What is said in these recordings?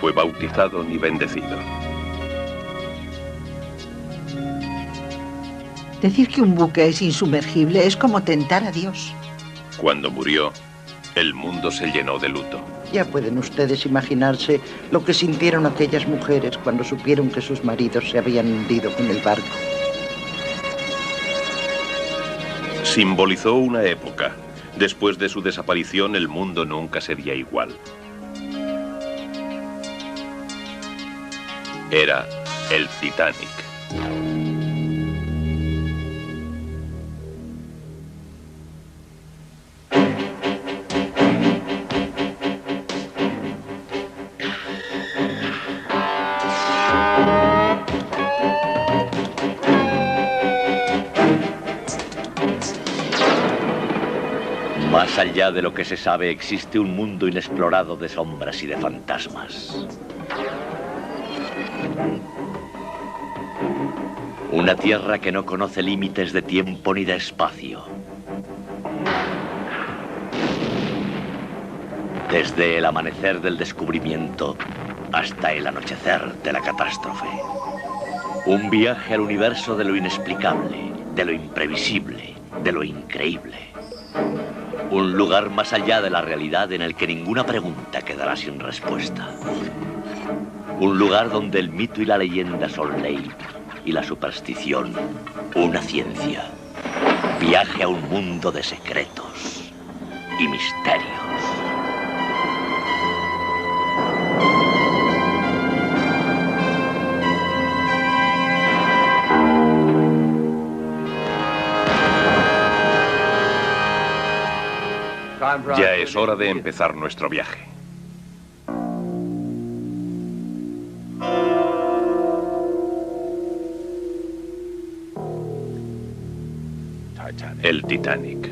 fue bautizado ni bendecido. Decir que un buque es insumergible es como tentar a Dios. Cuando murió, el mundo se llenó de luto. Ya pueden ustedes imaginarse lo que sintieron aquellas mujeres cuando supieron que sus maridos se habían hundido con el barco. Simbolizó una época. Después de su desaparición, el mundo nunca sería igual. Era el Titanic. Más allá de lo que se sabe, existe un mundo inexplorado de sombras y de fantasmas. Una tierra que no conoce límites de tiempo ni de espacio. Desde el amanecer del descubrimiento hasta el anochecer de la catástrofe. Un viaje al universo de lo inexplicable, de lo imprevisible, de lo increíble. Un lugar más allá de la realidad en el que ninguna pregunta quedará sin respuesta. Un lugar donde el mito y la leyenda son ley y la superstición una ciencia. Viaje a un mundo de secretos y misterios. Ya es hora de empezar nuestro viaje. El Titanic.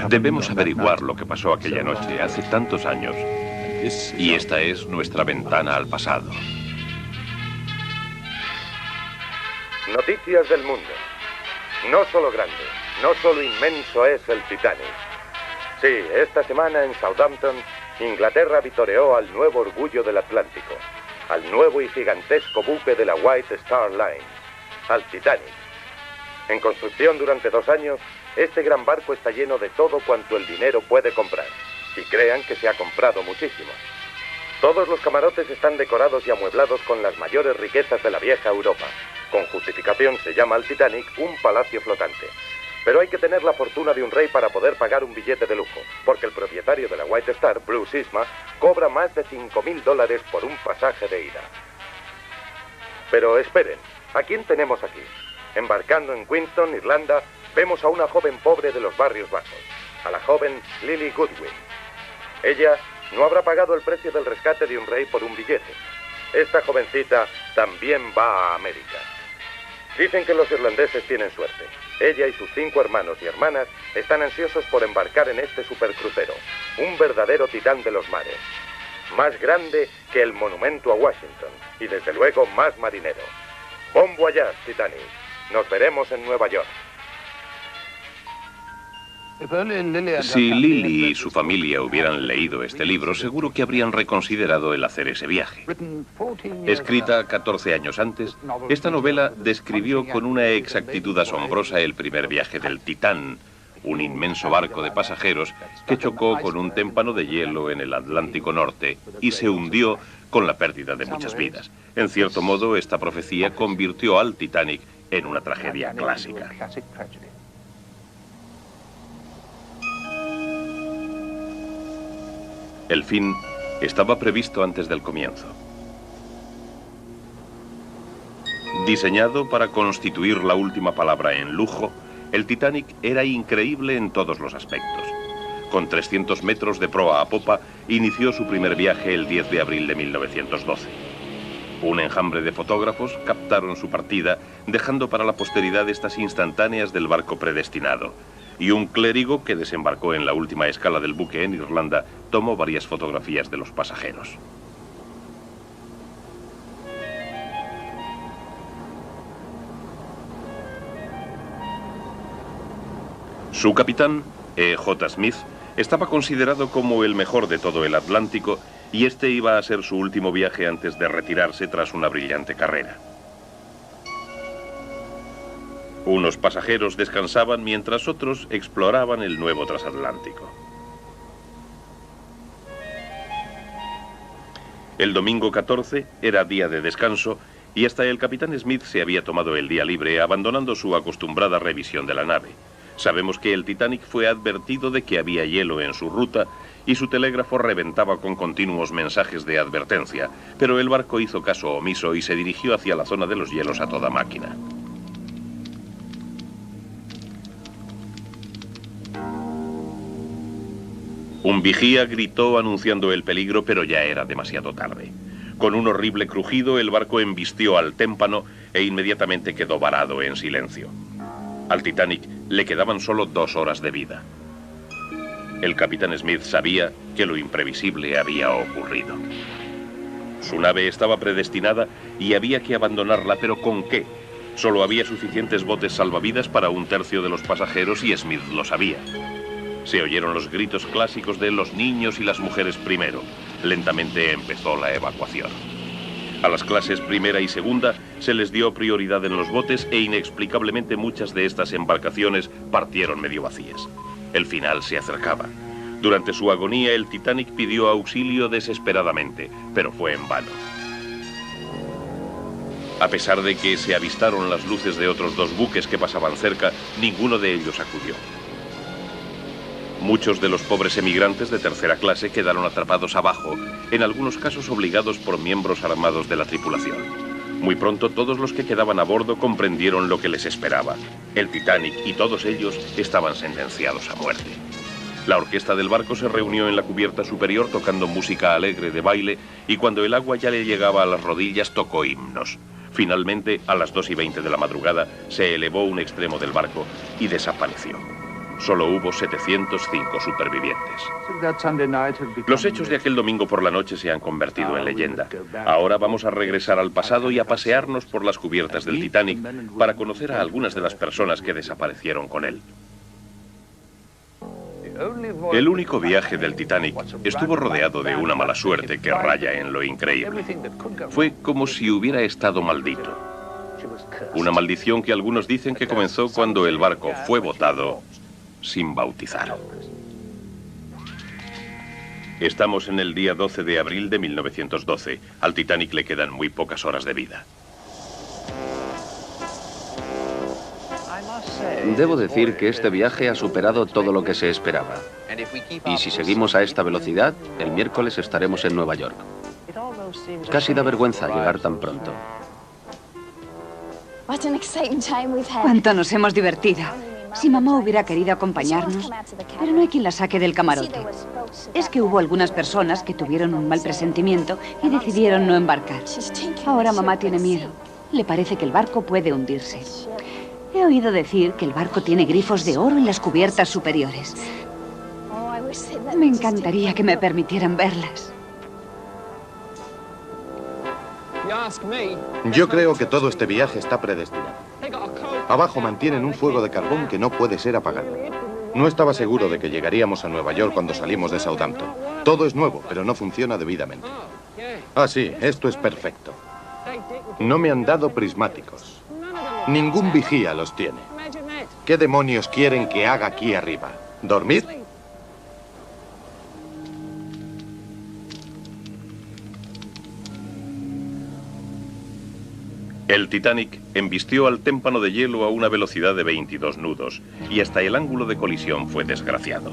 Debemos averiguar lo que pasó aquella noche hace tantos años. Y esta es nuestra ventana al pasado. Noticias del mundo. No solo grande, no solo inmenso es el Titanic. Sí, esta semana en Southampton, Inglaterra vitoreó al nuevo orgullo del Atlántico, al nuevo y gigantesco buque de la White Star Line, al Titanic. En construcción durante 2 años, este gran barco está lleno de todo cuanto el dinero puede comprar. Y crean que se ha comprado muchísimo. Todos los camarotes están decorados y amueblados con las mayores riquezas de la vieja Europa. Con justificación se llama al Titanic un palacio flotante. Pero hay que tener la fortuna de un rey para poder pagar un billete de lujo, porque el propietario de la White Star, Blue Sisma, cobra más de $5.000 por un pasaje de ida. Pero esperen, ¿a quién tenemos aquí? Embarcando en Queenstown, Irlanda, vemos a una joven pobre de los barrios bajos, a la joven Lily Goodwin. Ella no habrá pagado el precio del rescate de un rey por un billete. Esta jovencita también va a América. Dicen que los irlandeses tienen suerte. Ella y sus 5 hermanos y hermanas están ansiosos por embarcar en este supercrucero, un verdadero titán de los mares. Más grande que el monumento a Washington y desde luego más marinero. Bon voyage, Titanic. Nos veremos en Nueva York. Si Lily y su familia hubieran leído este libro, seguro que habrían reconsiderado el hacer ese viaje. Escrita 14 años antes, esta novela describió con una exactitud asombrosa el primer viaje del Titán, un inmenso barco de pasajeros que chocó con un témpano de hielo en el Atlántico Norte y se hundió con la pérdida de muchas vidas. En cierto modo, esta profecía convirtió al Titanic en una tragedia clásica. El fin estaba previsto antes del comienzo. Diseñado para constituir la última palabra en lujo, el Titanic era increíble en todos los aspectos. Con 300 metros de proa a popa, inició su primer viaje el 10 de abril de 1912. Un enjambre de fotógrafos captaron su partida, dejando para la posteridad estas instantáneas del barco predestinado. Y un clérigo que desembarcó en la última escala del buque en Irlanda tomó varias fotografías de los pasajeros. Su capitán E.J. Smith estaba considerado como el mejor de todo el Atlántico y este iba a ser su último viaje antes de retirarse tras una brillante carrera. Unos pasajeros descansaban mientras otros exploraban el nuevo transatlántico. El domingo 14 era día de descanso y hasta el capitán Smith se había tomado el día libre, abandonando su acostumbrada revisión de la nave. Sabemos que el Titanic fue advertido de que había hielo en su ruta y su telégrafo reventaba con continuos mensajes de advertencia, pero el barco hizo caso omiso y se dirigió hacia la zona de los hielos a toda máquina. Un vigía gritó anunciando el peligro, pero ya era demasiado tarde. Con un horrible crujido, el barco embistió al témpano e inmediatamente quedó varado en silencio. Al Titanic le quedaban solo 2 horas de vida. El capitán Smith sabía que lo imprevisible había ocurrido. Su nave estaba predestinada y había que abandonarla, pero ¿con qué? Solo había suficientes botes salvavidas para 1/3 de los pasajeros y Smith lo sabía. Se oyeron los gritos clásicos de los niños y las mujeres primero. Lentamente empezó la evacuación. A las clases primera y segunda se les dio prioridad en los botes e inexplicablemente muchas de estas embarcaciones partieron medio vacías. El final se acercaba. Durante su agonía el Titanic pidió auxilio desesperadamente, pero fue en vano. A pesar de que se avistaron las luces de otros 2 buques que pasaban cerca, ninguno de ellos acudió. Muchos de los pobres emigrantes de tercera clase quedaron atrapados abajo, en algunos casos obligados por miembros armados de la tripulación. Muy pronto todos los que quedaban a bordo comprendieron lo que les esperaba. El Titanic y todos ellos estaban sentenciados a muerte. La orquesta del barco se reunió en la cubierta superior tocando música alegre de baile y cuando el agua ya le llegaba a las rodillas tocó himnos. Finalmente, a las 2:20 de la madrugada, se elevó un extremo del barco y desapareció. Solo hubo 705 supervivientes. Los hechos de aquel domingo por la noche se han convertido en leyenda. Ahora vamos a regresar al pasado y a pasearnos por las cubiertas del Titanic para conocer a algunas de las personas que desaparecieron con él. El único viaje del Titanic estuvo rodeado de una mala suerte que raya en lo increíble. Fue como si hubiera estado maldito. Una maldición que algunos dicen que comenzó cuando el barco fue botado sin bautizar. Estamos en el día 12 de abril de 1912. Al Titanic le quedan muy pocas horas de vida. Debo decir que este viaje ha superado todo lo que se esperaba. Y si seguimos a esta velocidad, el miércoles estaremos en Nueva York. Casi da vergüenza llegar tan pronto. Cuánto nos hemos divertido. Si mamá hubiera querido acompañarnos, pero no hay quien la saque del camarote. Es que hubo algunas personas que tuvieron un mal presentimiento y decidieron no embarcar. Ahora mamá tiene miedo. Le parece que el barco puede hundirse. He oído decir que el barco tiene grifos de oro en las cubiertas superiores. Me encantaría que me permitieran verlas. Yo creo que todo este viaje está predestinado. Abajo mantienen un fuego de carbón que no puede ser apagado. No estaba seguro de que llegaríamos a Nueva York cuando salimos de Southampton. Todo es nuevo, pero no funciona debidamente. Ah, sí, esto es perfecto. No me han dado prismáticos. Ningún vigía los tiene. ¿Qué demonios quieren que haga aquí arriba? ¿Dormir? El Titanic embistió al témpano de hielo a una velocidad de 22 nudos y hasta el ángulo de colisión fue desgraciado.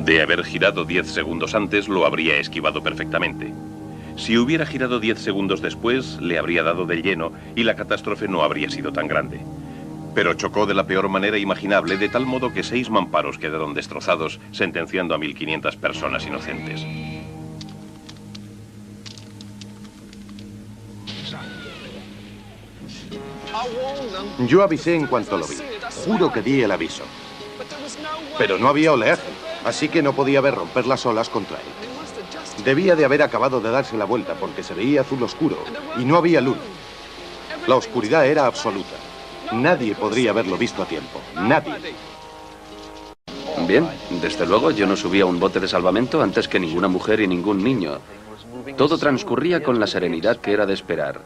De haber girado 10 segundos antes, lo habría esquivado perfectamente. Si hubiera girado 10 segundos después, le habría dado de lleno y la catástrofe no habría sido tan grande. Pero chocó de la peor manera imaginable, de tal modo que 6 mamparos quedaron destrozados, sentenciando a 1.500 personas inocentes. Yo avisé en cuanto lo vi. Juro que di el aviso. Pero no había oleaje, así que no podía ver romper las olas contra él. Debía de haber acabado de darse la vuelta porque se veía azul oscuro y no había luz. La oscuridad era absoluta. Nadie podría haberlo visto a tiempo. Nadie. Bien, desde luego yo no subí a un bote de salvamento antes que ninguna mujer y ningún niño. Todo transcurría con la serenidad que era de esperar.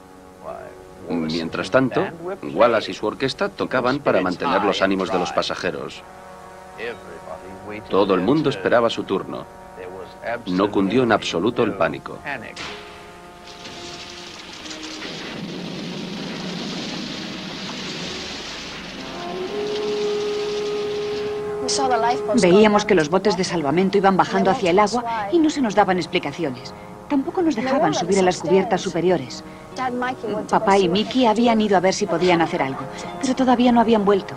Mientras tanto, Wallace y su orquesta tocaban para mantener los ánimos de los pasajeros. Todo el mundo esperaba su turno. No cundió en absoluto el pánico. Veíamos que los botes de salvamento iban bajando hacia el agua y no se nos daban explicaciones. Tampoco nos dejaban subir a las cubiertas superiores. Papá y Mickey habían ido a ver si podían hacer algo, pero todavía no habían vuelto.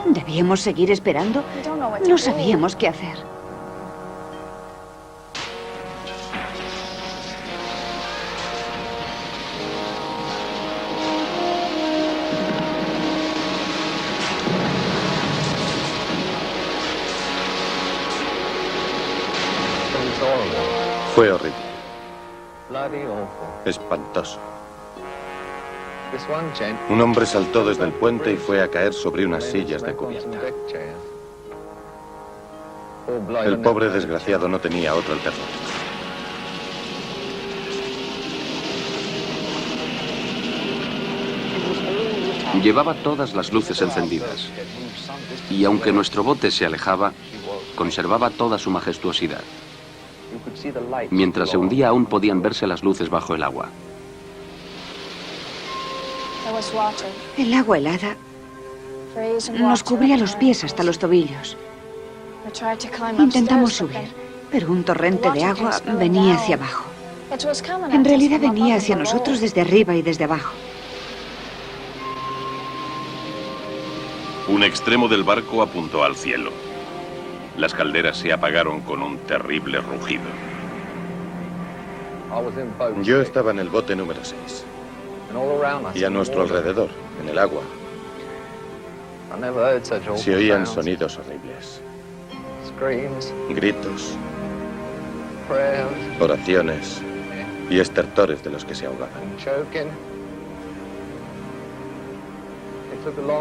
¿Debíamos seguir esperando? No sabíamos qué hacer. Fue horrible. Espantoso. Un hombre saltó desde el puente y fue a caer sobre unas sillas de cubierta. El pobre desgraciado no tenía otra alternativa. Llevaba todas las luces encendidas. Y aunque nuestro bote se alejaba, conservaba toda su majestuosidad. Mientras se hundía aún podían verse las luces bajo el agua. El agua helada nos cubría los pies hasta los tobillos. Intentamos subir, pero un torrente de agua venía hacia abajo. En realidad venía hacia nosotros desde arriba y desde abajo. Un extremo del barco apuntó al cielo. Las calderas se apagaron con un terrible rugido. Yo estaba en el bote número 6. Y a nuestro alrededor, en el agua, se oían sonidos horribles. Gritos, oraciones y estertores de los que se ahogaban.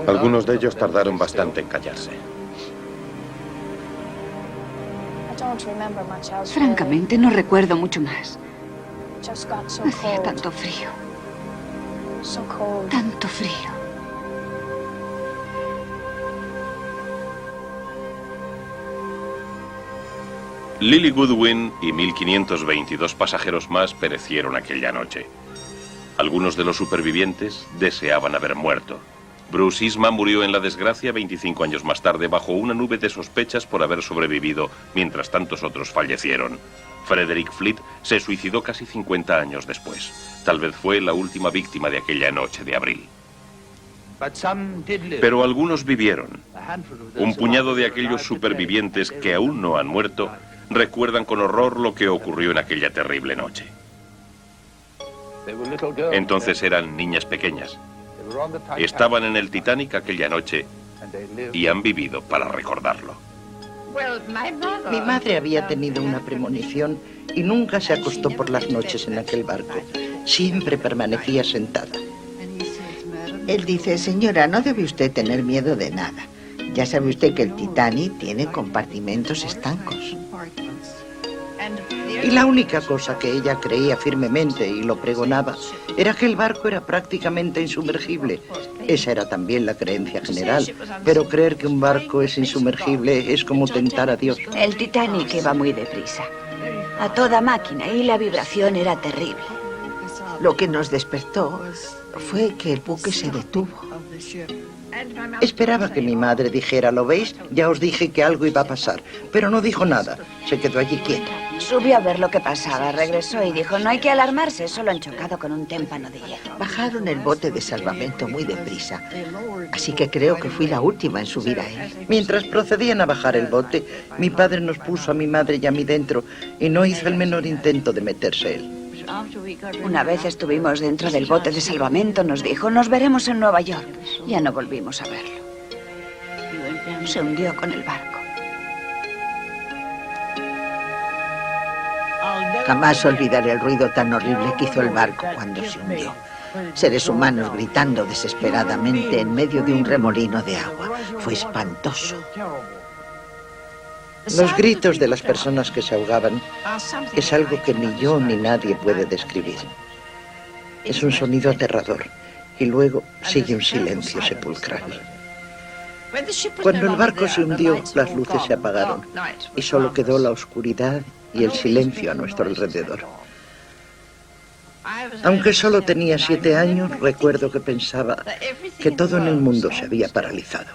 Algunos de ellos tardaron bastante en callarse. Francamente, no recuerdo mucho más. Hacía tanto frío. Tanto frío. Lily Goodwin y 1522 pasajeros más perecieron aquella noche. Algunos de los supervivientes deseaban haber muerto. Bruce Isma murió en la desgracia 25 años más tarde bajo una nube de sospechas por haber sobrevivido, mientras tantos otros fallecieron. Frederick Fleet se suicidó casi 50 años después. Tal vez fue la última víctima de aquella noche de abril. Pero algunos vivieron. Un puñado de aquellos supervivientes que aún no han muerto recuerdan con horror lo que ocurrió en aquella terrible noche. Entonces eran niñas pequeñas. Estaban en el Titanic aquella noche y han vivido para recordarlo. Mi madre había tenido una premonición y nunca se acostó por las noches en aquel barco. Siempre permanecía sentada. Él dice, señora, no debe usted tener miedo de nada. Ya sabe usted que el Titanic tiene compartimentos estancos. Y la única cosa que ella creía firmemente y lo pregonaba era que el barco era prácticamente insumergible. Esa era también la creencia general, pero creer que un barco es insumergible es como tentar a Dios. El Titanic iba muy deprisa, a toda máquina, y la vibración era terrible. Lo que nos despertó fue que el buque se detuvo. Esperaba que mi madre dijera, ¿lo veis? Ya os dije que algo iba a pasar, pero no dijo nada. Se quedó allí quieta. Subió a ver lo que pasaba, regresó y dijo, no hay que alarmarse, solo han chocado con un témpano de hielo. Bajaron el bote de salvamento muy deprisa, así que creo que fui la última en subir a él. Mientras procedían a bajar el bote, mi padre nos puso a mi madre y a mí dentro y no hizo el menor intento de meterse él. Una vez estuvimos dentro del bote de salvamento, nos dijo, nos veremos en Nueva York. Ya no volvimos a verlo. Se hundió con el barco. Jamás olvidaré el ruido tan horrible que hizo el barco cuando se hundió. Seres humanos gritando desesperadamente en medio de un remolino de agua. Fue espantoso. Los gritos de las personas que se ahogaban es algo que ni yo ni nadie puede describir. Es un sonido aterrador y luego sigue un silencio sepulcral. Cuando el barco se hundió, las luces se apagaron y solo quedó la oscuridad y el silencio a nuestro alrededor. Aunque solo tenía 7 años, recuerdo que pensaba que todo en el mundo se había paralizado.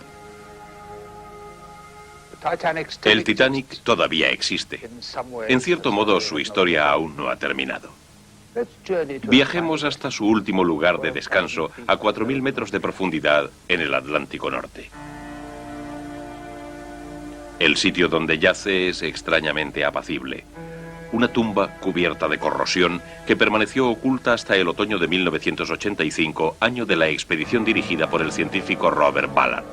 El Titanic todavía existe. En cierto modo, su historia aún no ha terminado. Viajemos hasta su último lugar de descanso a 4.000 metros de profundidad en el Atlántico Norte. El sitio donde yace es extrañamente apacible. Una tumba cubierta de corrosión que permaneció oculta hasta el otoño de 1985, año de la expedición dirigida por el científico Robert Ballard.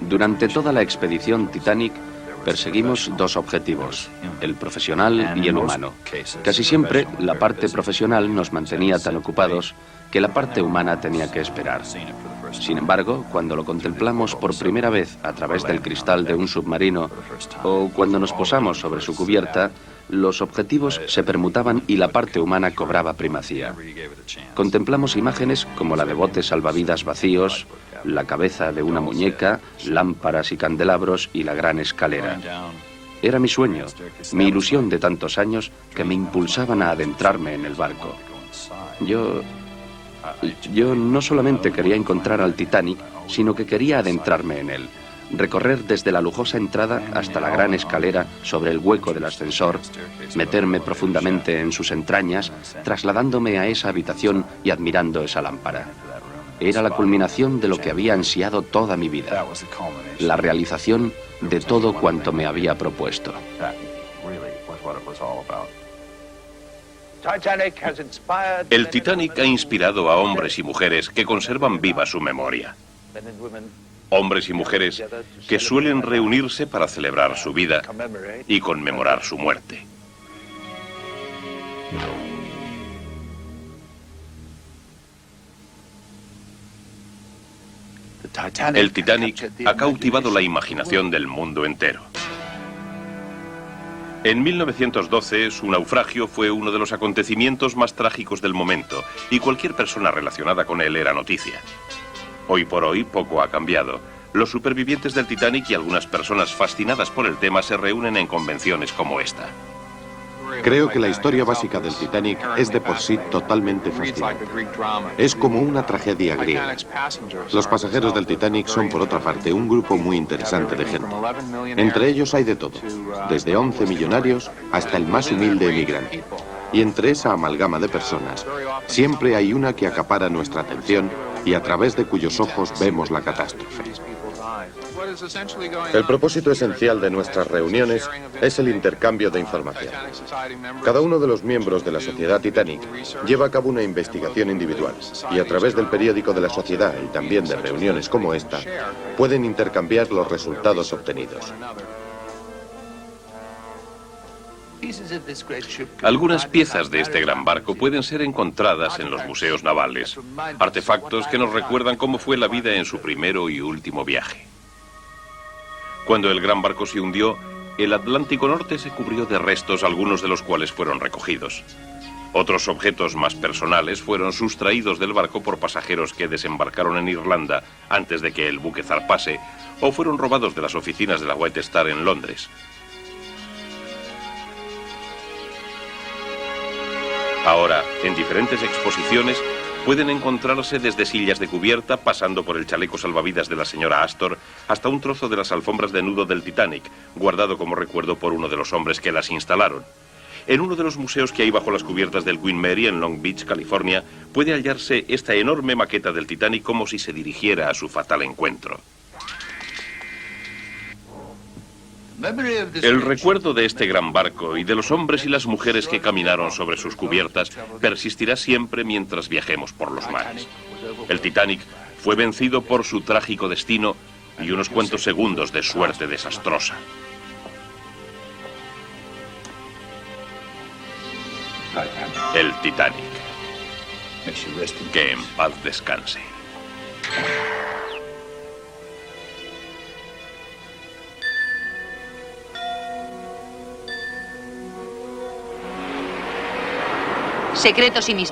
Durante toda la expedición Titanic perseguimos 2 objetivos, el profesional y el humano. Casi siempre la parte profesional nos mantenía tan ocupados que la parte humana tenía que esperar. Sin embargo, cuando lo contemplamos por primera vez a través del cristal de un submarino o cuando nos posamos sobre su cubierta, los objetivos se permutaban y la parte humana cobraba primacía. Contemplamos imágenes como la de botes salvavidas vacíos, la cabeza de una muñeca, lámparas y candelabros y la gran escalera. Era mi sueño, mi ilusión de tantos años que me impulsaban a adentrarme en el barco. Yo no solamente quería encontrar al Titanic, sino que quería adentrarme en él. Recorrer desde la lujosa entrada hasta la gran escalera sobre el hueco del ascensor, meterme profundamente en sus entrañas, trasladándome a esa habitación y admirando esa lámpara. Era la culminación de lo que había ansiado toda mi vida, la realización de todo cuanto me había propuesto. El Titanic ha inspirado a hombres y mujeres que conservan viva su memoria. Hombres y mujeres que suelen reunirse para celebrar su vida y conmemorar su muerte. El Titanic ha cautivado la imaginación del mundo entero. En 1912, su naufragio fue uno de los acontecimientos más trágicos del momento, y cualquier persona relacionada con él era noticia. Hoy por hoy, poco ha cambiado. Los supervivientes del Titanic y algunas personas fascinadas por el tema se reúnen en convenciones como esta. Creo que la historia básica del Titanic es de por sí totalmente fascinante. Es como una tragedia griega. Los pasajeros del Titanic son, por otra parte, un grupo muy interesante de gente. Entre ellos hay de todo, desde 11 millonarios hasta el más humilde emigrante. Y entre esa amalgama de personas, siempre hay una que acapara nuestra atención y a través de cuyos ojos vemos la catástrofe. El propósito esencial de nuestras reuniones es el intercambio de información. Cada uno de los miembros de la Sociedad Titanic lleva a cabo una investigación individual y a través del periódico de la sociedad y también de reuniones como esta, pueden intercambiar los resultados obtenidos. Algunas piezas de este gran barco pueden ser encontradas en los museos navales, artefactos que nos recuerdan cómo fue la vida en su primero y último viaje. Cuando el gran barco se hundió, el Atlántico Norte se cubrió de restos, algunos de los cuales fueron recogidos. Otros objetos más personales fueron sustraídos del barco por pasajeros que desembarcaron en Irlanda antes de que el buque zarpase, o fueron robados de las oficinas de la White Star en Londres. Ahora, en diferentes exposiciones, pueden encontrarse desde sillas de cubierta, pasando por el chaleco salvavidas de la señora Astor, hasta un trozo de las alfombras de nudo del Titanic, guardado como recuerdo por uno de los hombres que las instalaron. En uno de los museos que hay bajo las cubiertas del Queen Mary, en Long Beach, California, puede hallarse esta enorme maqueta del Titanic como si se dirigiera a su fatal encuentro. El recuerdo de este gran barco y de los hombres y las mujeres que caminaron sobre sus cubiertas persistirá siempre mientras viajemos por los mares. El Titanic fue vencido por su trágico destino y unos cuantos segundos de suerte desastrosa. El Titanic. Que en paz descanse. Secretos y misterios.